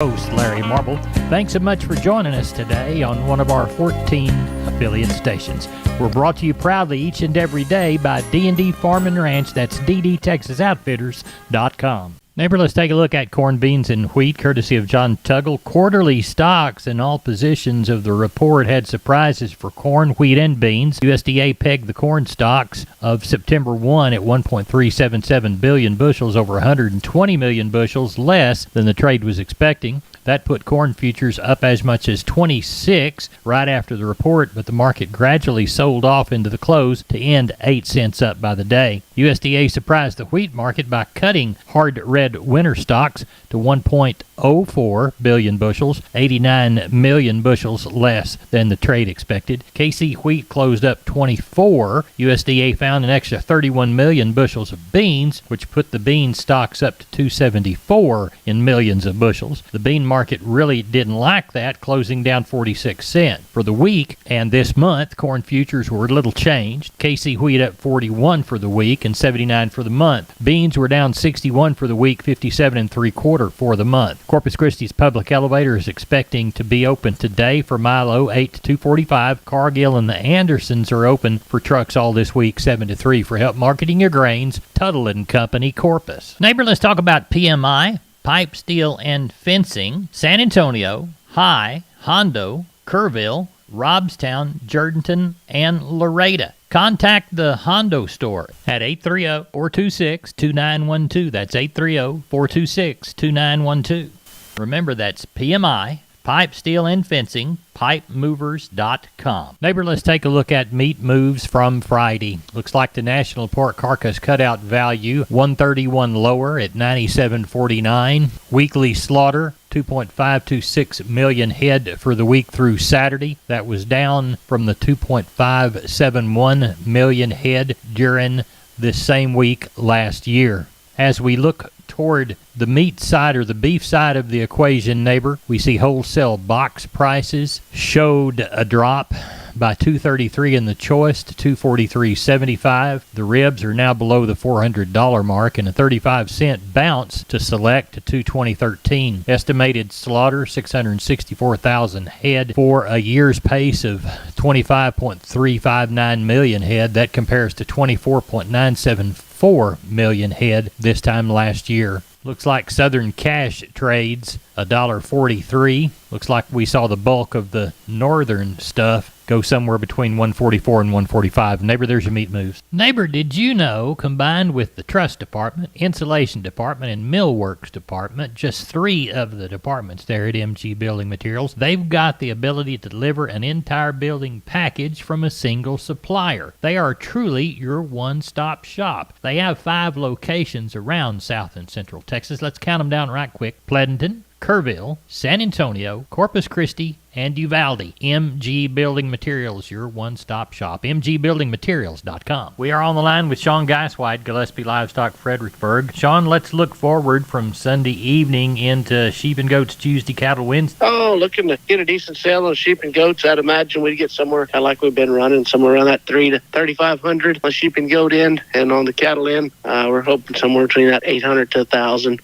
Host Larry Marble. Thanks so much for joining us today on one of our 14 affiliate stations. We're brought to you proudly each and every day by D&D Farm and Ranch. That's ddtexasoutfitters.com. Neighbor, let's take a look at corn, beans, and wheat, courtesy of John Tuggle. Quarterly stocks in all positions of the report had surprises for corn, wheat, and beans. USDA pegged the corn stocks of September 1 at 1.377 billion bushels, over 120 million bushels less than the trade was expecting. That put corn futures up as much as 26 right after the report, but the market gradually sold off into the close to end 8 cents up by the day. USDA surprised the wheat market by cutting hard red winter stocks to 1.04 billion bushels, 89 million bushels less than the trade expected. KC wheat closed up 24. USDA found an extra 31 million bushels of beans, which put the bean stocks up to 274 in millions of bushels. The bean market really didn't like that, closing down 46 cents. For the week and this month, corn futures were little changed. KC wheat up 41 for the week and 79 for the month. Beans were down 61 for the week, 57 3/4 for the month. Corpus Christi's public elevator is expecting to be open today for Milo 8 to 2:45. Cargill and the Andersons are open for trucks all this week 7 to 3. For help marketing your grains, Tuttle and Company, Corpus. Neighbor, let's talk about PMI, pipe, steel, and fencing. San Antonio, High, Hondo, Kerrville, Robstown, Jourdanton, and Laredo. Contact the Hondo store at 830-426-2912. That's 830-426-2912. Remember, that's PMI, pipe, steel, and fencing, pipemovers.com. Neighbor, let's take a look at meat moves from Friday. Looks like the National Pork Carcass Cutout value 131 lower at 97.49. Weekly slaughter 2.526 million head for the week through Saturday. That was down from the 2.571 million head during this same week last year. As we look toward the meat side or the beef side of the equation, neighbor, we see wholesale box prices showed a drop by $233 in the choice to $243.75. The ribs are now below the $400 mark, and a 35-cent bounce to select to $220.13. Estimated slaughter 664,000 head for a year's pace of 25.359 million head. That compares to 24.974 million head this time last year. Looks like Southern Cash trades $1.43. Looks like we saw the bulk of the northern stuff go somewhere between 144 and 145. Neighbor, there's your meat moves. Neighbor, did you know, combined with the truss department, insulation department, and millworks department, just 3 of the departments there at MG Building Materials, they've got the ability to deliver an entire building package from a single supplier. They are truly your one-stop shop. They have 5 locations around South and Central Texas. Let's count them down right quick. Pleasanton, Kerrville, San Antonio, Corpus Christi, and Uvalde. MG Building Materials, your one-stop shop. MGBuildingMaterials.com. We are on the line with Sean Geisweit, Gillespie Livestock, Fredericksburg. Sean, let's look forward from Sunday evening into sheep and goats Tuesday, cattle Wednesday. Oh, looking to get a decent sale on sheep and goats. I'd imagine we'd get somewhere kind of like we've been running, somewhere around that 3 to 3,500 on sheep and goat end, and on the cattle end, we're hoping somewhere between that 800 to 1,000.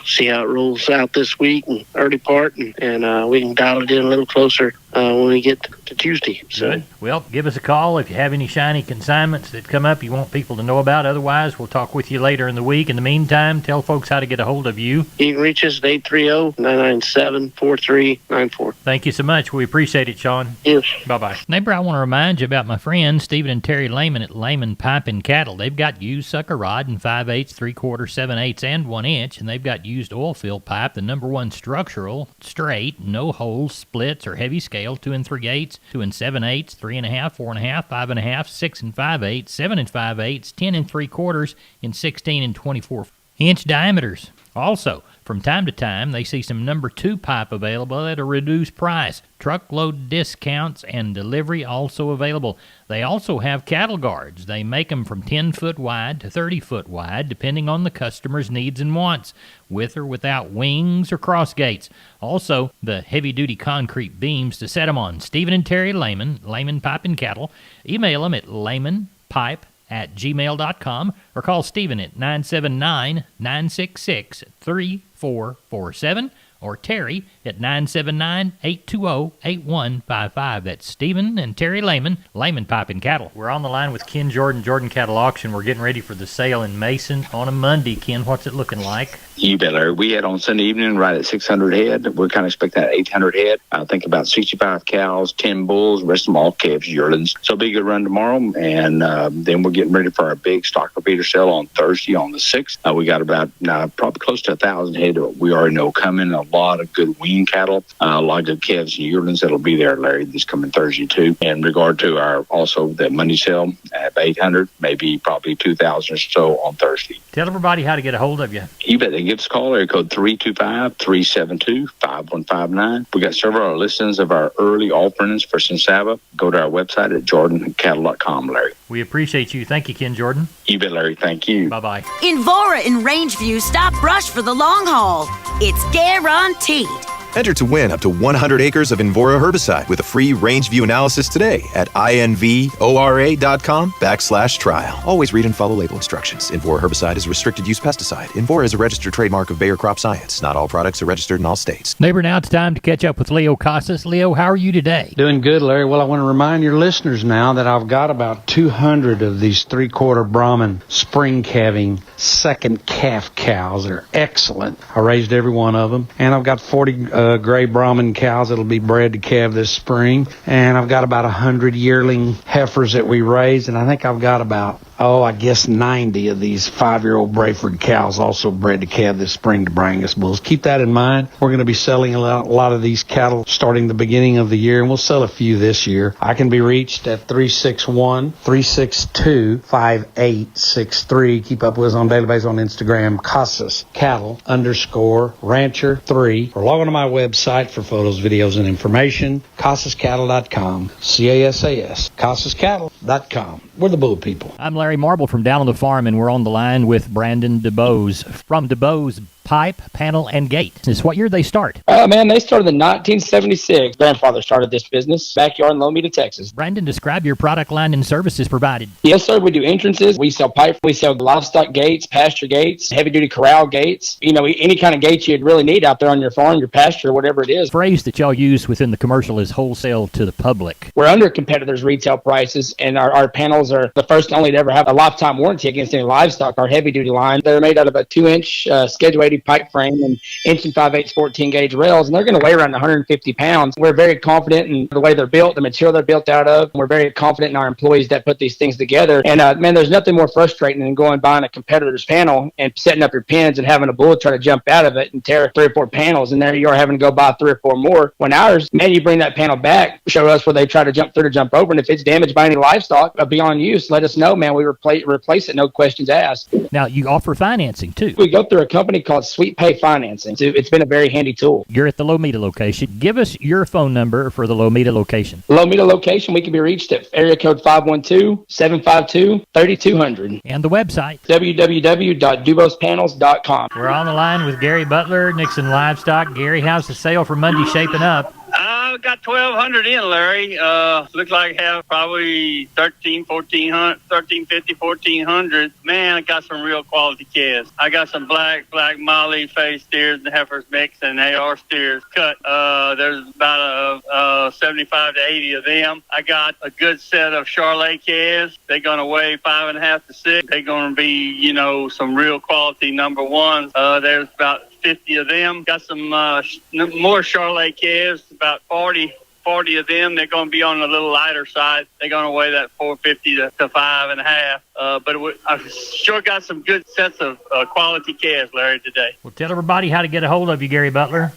See how it rolls out this week and early part, and we can dial it in a little closer when we get to Tuesday. So, good. Well, give us a call if you have any shiny consignments that come up you want people to know about. Otherwise, we'll talk with you later in the week. In the meantime, tell folks how to get a hold of you. You can reach us at 830-997-4394. Thank you so much. We appreciate it, Sean. Yes. Bye-bye. Neighbor, I want to remind you about my friends Stephen and Terry Lehman at Lehman Pipe and Cattle. They've got used sucker rod in 5/8, 3/4, 7/8, and 1 inch, and they've got used oil field pipe, the #1 structural, straight, no holes, splits, or heavy scale, 2 3/8, 2 7/8, 3.5, 4.5, 5.5, 6 5/8, 7 5/8, 10 3/4, and 16 and 24-inch diameters. Also, from time to time, they see some #2 pipe available at a reduced price. Truckload discounts and delivery also available. They also have cattle guards. They make them from 10-foot wide to 30-foot wide, depending on the customer's needs and wants, with or without wings or cross gates. Also, the heavy-duty concrete beams to set them on. Stephen and Terry Lehman, Lehman Pipe and Cattle. Email them at lehmanpipe@gmail.com or call Stephen at 979-966-3447 or Terry at 979-820-8155. That's Stephen and Terry Lehman, Lehman Pipe and Cattle. We're on the line with Ken Jordan, Jordan Cattle Auction. We're getting ready for the sale in Mason on a Monday. Ken, what's it looking like? You bet, Larry. We had on Sunday evening right at 600 head. We're kind of expecting that 800 head. I think about 65 cows, 10 bulls, rest of them all calves, yearlings. So it'll be a good run tomorrow. And then we're getting ready for our big stock repeater sale on Thursday on the 6th. We got about probably close to 1,000 head we already know coming. A lot of good wean cattle, a lot of good calves and yearlings that'll be there, Larry, this coming Thursday too. In regard to our also the Monday sale at 800, maybe probably 2,000 or so on Thursday. Tell everybody how to get a hold of you. You bet. They give us a call, area code 325-372-5159. We got several other listings of our early offerings for Sensaba. Go to our website at jordancattle.com, Larry. We appreciate you. Thank you, Ken Jordan. You bet, Larry. Thank you. Bye-bye. Invora in Rangeview stop brush for the long haul. It's guaranteed. Enter to win up to 100 acres of Invora herbicide with a free Rangeview analysis today at invora.com/trial. Always read and follow label instructions. Invora herbicide is a restricted use pesticide. Invora is a registered trademark of Bayer Crop Science. Not all products are registered in all states. Neighbor, now it's time to catch up with Leo Casas. Leo, how are you today? Doing good, Larry. Well, I want to remind your listeners now that I've got about 200 of these 3/4 Brahman spring calving second calf cows. They're excellent. I raised every one of them. And I've got 40 gray Brahman cows that'll be bred to calve this spring. And I've got about 100 yearling heifers that we raised. And I think I've got about 90 of these 5-year-old Brayford cows also bred to calve this spring to Brangus bulls. Keep that in mind. We're going to be selling a lot of these cattle starting the beginning of the year, and we'll sell a few this year. I can be reached at 361-362-5863. Keep up with us on daily basis on Instagram, Casas Cattle _Rancher3. Or log on to my website for photos, videos, and information, CasasCattle.com, CASAS, CasasCattle.com. We're the bull people. I'm Larry Marble from Down on the Farm, and we're on the line with Brandon DeBose from DeBose Pipe, Panel, and Gate. This what year they start? Man, they started in 1976. Grandfather started this business, backyard in Lomita, Texas. Brandon, describe your product line and services provided. Yes, sir. We do entrances. We sell pipe. We sell livestock gates, pasture gates, heavy-duty corral gates. You know, any kind of gates you'd really need out there on your farm, your pasture, whatever it is. The phrase that y'all use within the commercial is wholesale to the public. We're under competitors' retail prices, and our panels are the first and only to ever have a lifetime warranty against any livestock. Our heavy-duty line, they're made out of a 2-inch Schedule 80 pipe frame and inch and 5/8 14-gauge rails, and they're going to weigh around 150 pounds. We're very confident in the way they're built, the material they're built out of. We're very confident in our employees that put these things together. And, man, there's nothing more frustrating than going buying a competitor's panel and setting up your pins and having a bull try to jump out of it and tear 3 or 4 panels, and there you are having to go buy 3 or 4 more. When ours, man, you bring that panel back, show us where they try to jump through to jump over, and if it's damaged by any livestock beyond use, let us know, man. We replace it, no questions asked. Now, you offer financing, too. We go through a company called Sweet Pay Financing. It's been a very handy tool. You're at the Lomita location. Give us your phone number for the Lomita location. Lomita location, we can be reached at area code 512-752-3200. And the website? www.dubospanels.com. We're on the line with Gary Butler, Nixon Livestock. Gary, how's the sale for Monday shaping up? I've got 1,200 in, Larry. Looks like I have probably 1,350, 1,400. Man, I got some real quality calves. I got some black Molly face steers and heifers mix and AR steers cut. There's about 75 to 80 of them. I got a good set of Charolais calves. They're going to weigh 5.5 to 6. They're going to be, some real quality number ones. There's about 50 of them. Got some more Charolais calves, about 40 of them. They're going to be on the little lighter side. They're going to weigh that 450 to 5.5. But I've sure got some good sets of quality calves, Larry, today. Well, tell everybody how to get a hold of you, Gary Butler.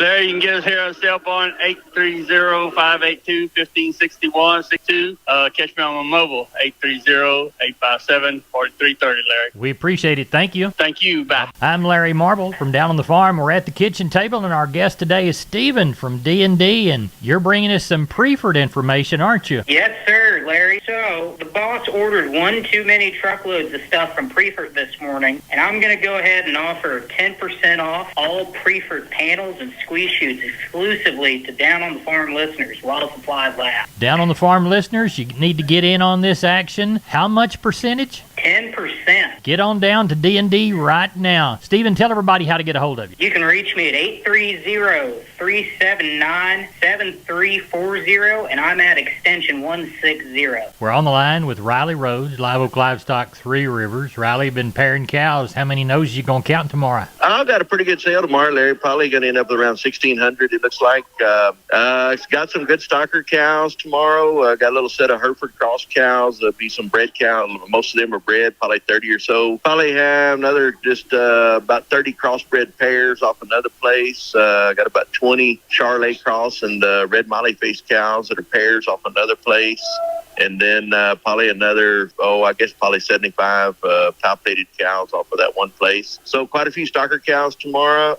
Larry, you can get us here on cell phone, 830-582-1561-62. Catch me on my mobile, 830-857-4330, Larry. We appreciate it. Thank you. Thank you. Bye. I'm Larry Marble from Down on the Farm. We're at the kitchen table, and our guest today is Stephen from D&D, and you're bringing us some Preferred information, aren't you? Yes, sir, Larry. So the boss ordered one too many truckloads of stuff from Preferred this morning, and I'm going to go ahead and offer 10% off all Preferred panels and squeeze chutes exclusively to Down on the Farm listeners while supplies last. Down on the Farm listeners, you need to get in on this action. How much percentage? 10%. Get on down to D&D right now. Stephen, tell everybody how to get a hold of you. You can reach me at 830-379-7340, and I'm at extension 160. We're on the line with Riley Rhodes, Live Oak Livestock, Three Rivers. Riley, been pairing cows. How many noses you going to count tomorrow? I've got a pretty good sale tomorrow, Larry. Probably going to end up with around 1,600, it looks like. It's got some good stocker cows tomorrow. Got a little set of Hereford cross cows. There'll be some bred cows. Most of them are bred, probably 30 or so. Probably have another about 30 crossbred pairs off another place. Got about 20 Charolais cross and red Molly face cows that are pairs off another place. And then probably another, probably 75 palpated cows off of that one place. So quite a few stocker cows tomorrow.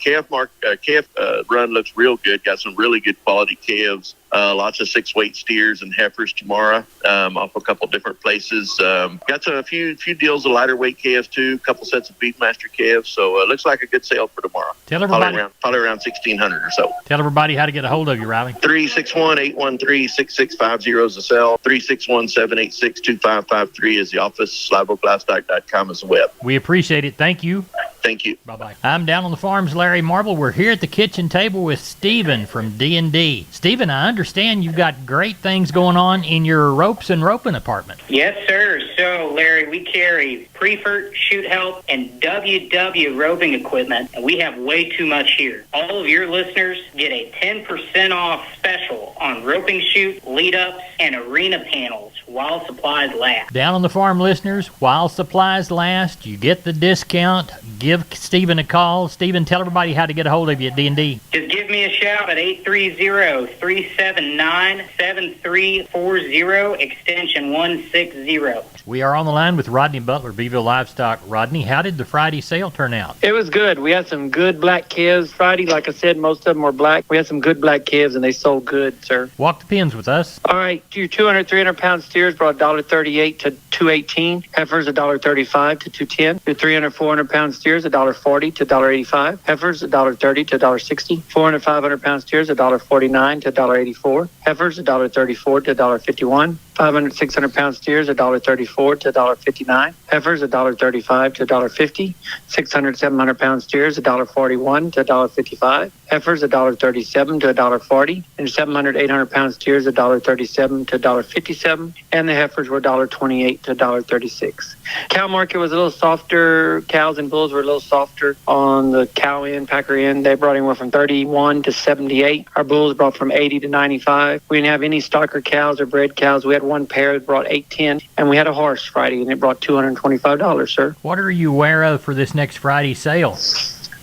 Calf run looks real good. Got some really good quality calves. Lots of 6-weight steers and heifers tomorrow off a couple different places. Got a few deals of lighter weight calves too, a couple sets of Beefmaster calves. So it looks like a good sale for tomorrow. Tell everybody, probably around 1,600 or so. Tell everybody how to get a hold of you, Riley. 361-813-6650 is the cell. 361-786-2553 is the office. LiveOakLivestock.com is the web. We appreciate it. Thank you. Thank you. Bye-bye. I'm down on the farm's Larry Marble. We're here at the kitchen table with Stephen from D&D. Stephen, I understand you've got great things going on in your ropes and roping department. Yes, sir. So, Larry, we carry Preferred, Shoot Help, and WW roping equipment, and we have way too much here. All of your listeners get a 10% off special on roping chute, lead-ups, and arena panels while supplies last. Down on the farm, listeners, while supplies last, you get the discount. Give Stephen a call. Stephen, tell everybody how to get a hold of you at D&D. Just give me a shout at 830-379-7340, extension 160. We are on the line with Rodney Butler, Beeville Livestock. Rodney, how did the Friday sale turn out? It was good. We had some good black calves Friday. Like I said, most of them were black. We had some good black calves, and they sold good, sir. Walk the pins with us. All right. Your 200, 300-pound steers brought $1.38 to $2.18. Heifers $1.35 to $2.10. Your 300, 400-pound steers $1.40 to $1.85. Heifers $1.30 to $1.60. 400, 500-pound steers $1.49 to $1.84. Heifers $1.34 to $1.51. 500, 600-pound steers $1.34 to $1.59. Heifers $1.35 to $1.50. 600, 700-pound steers $1.41 to $1.55. Heifers $1.37 to $1.40. And 700, 800-pound steers $1.37 to $1.57. And the heifers were $1.28 to $1.36. Cow market was a little softer. Cows and bulls were a little softer on the cow end, packer end. They brought anywhere from 31 to 78. Our bulls brought from 80 to 95. We didn't have any stocker cows or bred cows. We had one pair that brought 810, and we had a horse Friday, and it brought $225, sir. What are you aware of for this next Friday sale?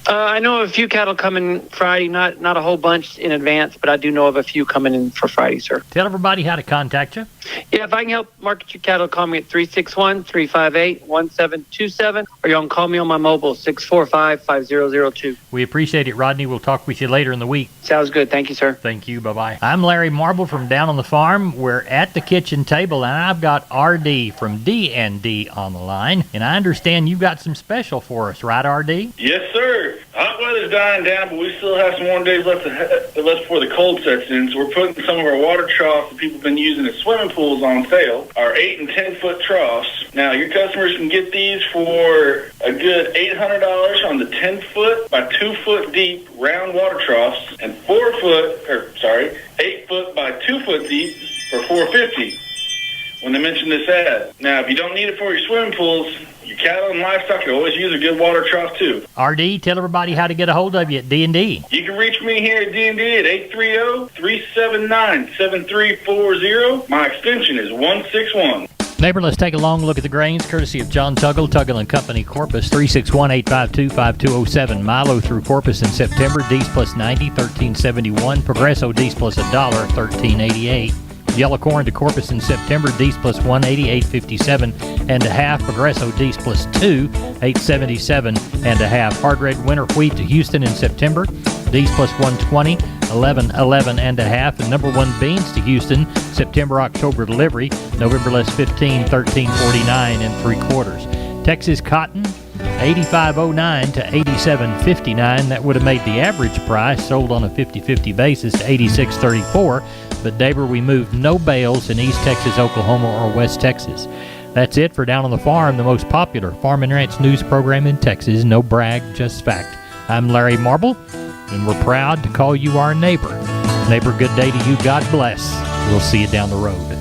I know of a few cattle coming Friday, not a whole bunch in advance, but I do know of a few coming in for Friday, sir. Tell everybody how to contact you. Yeah, if I can help market your cattle, call me at 361-358-1727, or you can call me on my mobile, 645-5002. We appreciate it, Rodney. We'll talk with you later in the week. Sounds good. Thank you, sir. Thank you. Bye-bye. I'm Larry Marble from Down on the Farm. We're at the kitchen table, and I've got RD from D&D on the line, and I understand you've got some special for us, right, RD? Yes, sir. Hot weather's dying down, but we still have some more days left before the cold sets in. So we're putting some of our water troughs that people have been using as swimming pools on sale. Our 8 and 10 foot troughs. Now your customers can get these for a good $800 on the 10 foot by 2 foot deep round water troughs, and 8 foot by 2 foot deep for $450. When they mention this ad. Now, if you don't need it for your swimming pools, your cattle and livestock can always use a good water trough too. RD, tell everybody how to get a hold of you at D&D. You can reach me here at D&D at 830-379-7340. My extension is 161. Neighbor, let's take a long look at the grains, courtesy of John Tuggle, Tuggle & Company, Corpus, 361-852-5207. Milo through Corpus in September, D's plus 90, $13.71. Progresso, D's plus $1, $13.88. Yellow corn to Corpus in September, D's plus 180, $8.57 and a half. Progresso D's plus 2, $8.77 and a half. Hard red winter wheat to Houston in September, D's plus 120, $11.11 and a half. And number one beans to Houston, September October delivery, November less 15, $13.49 and 3/4. Texas cotton, $85.09 to $87.59. That would have made the average price sold on a 50-50 basis to $86.34. But, neighbor, we moved no bales in East Texas, Oklahoma, or West Texas. That's it for Down on the Farm, the most popular farm and ranch news program in Texas. No brag, just fact. I'm Larry Marble, and we're proud to call you our neighbor. Neighbor, good day to you. God bless. We'll see you down the road.